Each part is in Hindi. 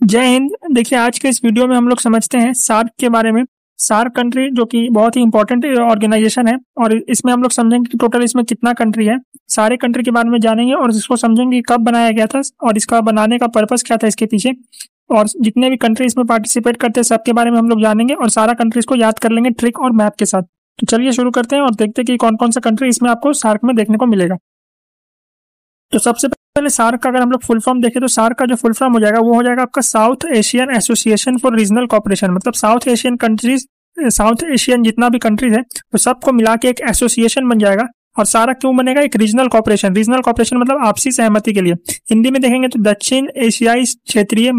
जय हिंद। देखिए, आज के इस वीडियो में हम लोग समझते हैं सार्क के बारे में। सार्क कंट्री जो कि बहुत ही इंपॉर्टेंट ऑर्गेनाइजेशन है और इसमें हम लोग समझेंगे कि टोटल इसमें कितना कंट्री है। सारे कंट्री के बारे में जानेंगे और इसको समझेंगे कि कब बनाया गया था और इसका बनाने का पर्पस क्या था इसके पीछे, और जितने भी कंट्री इसमें पार्टिसिपेट करते हैं सबके बारे में हम लोग जानेंगे और सारा कंट्रीज को याद कर लेंगे ट्रिक और मैप के साथ। तो चलिए शुरू करते हैं और देखते हैं कि कौन कौन सा कंट्री इसमें आपको सार्क में देखने को मिलेगा। तो सबसे पहले सार्क का अगर हम लोग फुल फॉर्म देखें तो सार्क का जो फुल फॉर्म हो जाएगा वो हो जाएगा आपका South Asian association for regional cooperation. मतलब South Asian countries, South Asian जितना भी कंट्रीज है तो सबको मिला के एक एसोसिएशन बन जाएगा। और सारा क्यों बनेगा? एक रीजनल कॉपरेशन। रीजनल कॉपरेशन मतलब आपसी सहमति के लिए। हिंदी में देखेंगे तो दक्षिण एशियाई क्षेत्रीय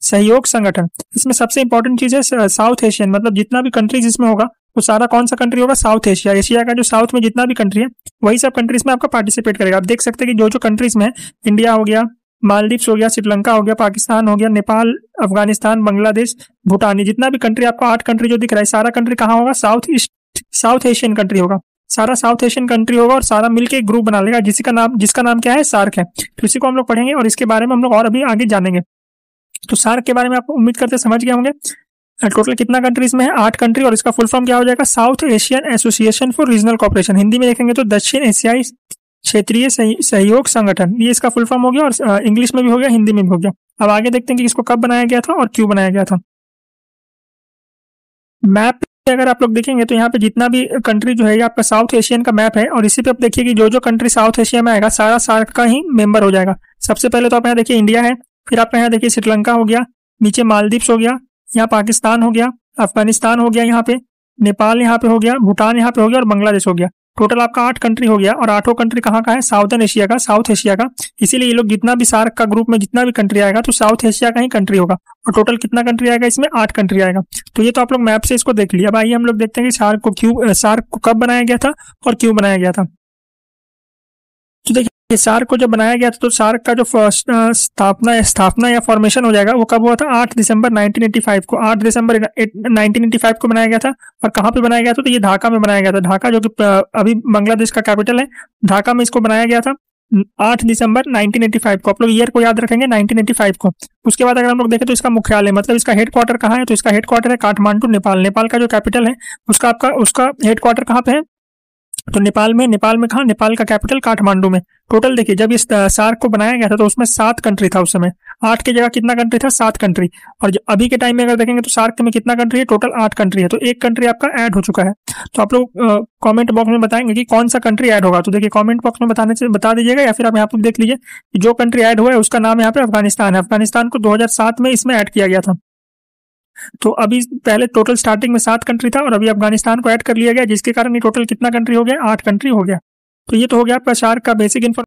सहयोग संगठन। इसमें सबसे इंपॉर्टेंट चीज है साउथ एशियन, मतलब जितना भी कंट्रीज इसमें होगा वो सारा कौन सा कंट्री होगा? South Asia. एशिया का जो साउथ में जितना भी कंट्री है वही सब कंट्रीज में आपका पार्टिसिपेट करेगा। आप देख सकते हैं कि जो जो कंट्रीज में है, इंडिया हो गया, मालदीव्स हो गया, श्रीलंका हो गया, पाकिस्तान हो गया, नेपाल, अफगानिस्तान, बांग्लादेश, भूटान, जितना भी कंट्री आपको 8 कंट्री जो दिख रहा है सारा कंट्री कहाँ होगा? साउथ एशियन कंट्री होगा। सारा साउथ एशियन कंट्री होगा और सारा मिलके एक ग्रुप बना लेगा जिसका नाम क्या है? सार्क है। तो इसी को हम लोग पढ़ेंगे और इसके बारे में हम लोग और अभी आगे जानेंगे। तो सार्क के बारे में आप उम्मीद करते समझ गए होंगे। टोटल कितना कंट्रीज में है? 8 कंट्री। और इसका फुल फॉर्म क्या हो जाएगा? South Asian association for regional Cooperation. Hindi में देखेंगे तो दक्षिण एशियाई क्षेत्रीय सहयोग संगठन, ये इसका फुल फॉर्म हो गया। और इंग्लिश में भी हो गया, हिंदी में भी हो गया। अब आगे देखते हैं कि इसको कब बनाया गया था और क्यों बनाया गया था। मैप पे अगर आप लोग देखेंगे तो यहाँ पे जितना भी कंट्री जो है ये आपका साउथ एशियन का मैप है। और इसी पे आप देखिए कि जो जो कंट्री साउथ एशिया में आएगा सारा सार्क का ही मेंबर हो जाएगा। सबसे पहले तो आप यहाँ देखिए इंडिया है, फिर आप यहाँ देखिए श्रीलंका हो गया, नीचे मालदीव्स हो गया, यहाँ पाकिस्तान हो गया, अफगानिस्तान हो गया, यहाँ पे नेपाल यहाँ पे हो गया, भूटान यहाँ पे हो गया और बांग्लादेश हो गया। टोटल आपका 8 कंट्री हो गया। और 8 कंट्री कहाँ का है? साउथर्न एशिया का, साउथ एशिया का। इसीलिए ये लोग जितना भी सार्क का ग्रुप में जितना भी कंट्री आएगा तो साउथ एशिया का ही कंट्री होगा। और टोटल कितना कंट्री आएगा इसमें? 8 कंट्री आएगा। तो ये तो आप लोग मैप से इसको देख लिया। अब आइए हम लोग देखते हैं कि सार्क को कब बनाया गया था और क्यों बनाया गया था। तो देखिए, सार्क को जब बनाया गया था तो सार्क का जो फर्स्ट स्थापना या फॉर्मेशन हो जाएगा वो कब हुआ था? 8 दिसंबर 1985 को। 8 दिसंबर 1985 को बनाया गया था। और कहाँ पे बनाया गया था? तो ये ढाका में बनाया गया था। ढाका जो कि अभी बांग्लादेश का कैपिटल है, ढाका में इसको बनाया गया था 8 दिसंबर 1985 को। आप लोग ईयर को याद रखेंगे, 1985 को। उसके बाद अगर हम लोग देखें तो इसका मुख्यालय, मतलब इसका हेडक्वार्टर कहाँ है? तो इसका हेडक्वार्टर है काठमांडू, नेपाल। नेपाल का जो कैपिटल है उसका हेडक्वार्टर कहाँ पे है? तो नेपाल में कहा? नेपाल का कैपिटल काठमांडू में। टोटल देखिए, जब इस सार्क को बनाया गया था तो उसमें 7 कंट्री था उस समय। 8 की जगह कितना कंट्री था? 7 कंट्री। और अभी के टाइम में अगर देखेंगे तो सार्क में कितना कंट्री है? टोटल 8 कंट्री है। तो एक कंट्री आपका ऐड हो चुका है। तो आप लोग कमेंट बॉक्स में बताएंगे कि कौन सा कंट्री ऐड होगा। तो देखिए, कमेंट बॉक्स में बताने से बता दीजिएगा, या फिर आप यहाँ पर देख लीजिए कि जो कंट्री ऐड हुआ है उसका नाम यहाँ पे अफगानिस्तान है। अफगानिस्तान को 2007 में इसमें ऐड किया गया था। तो अभी पहले टोटल स्टार्टिंग में 7 कंट्री था और अभी अफगानिस्तान को ऐड कर लिया गया, जिसके कारण ये टोटल कितना कंट्री हो गया? 8 कंट्री हो गया। तो ये तो हो गया आपका सार्क का बेसिक इन्फॉर्मेशन।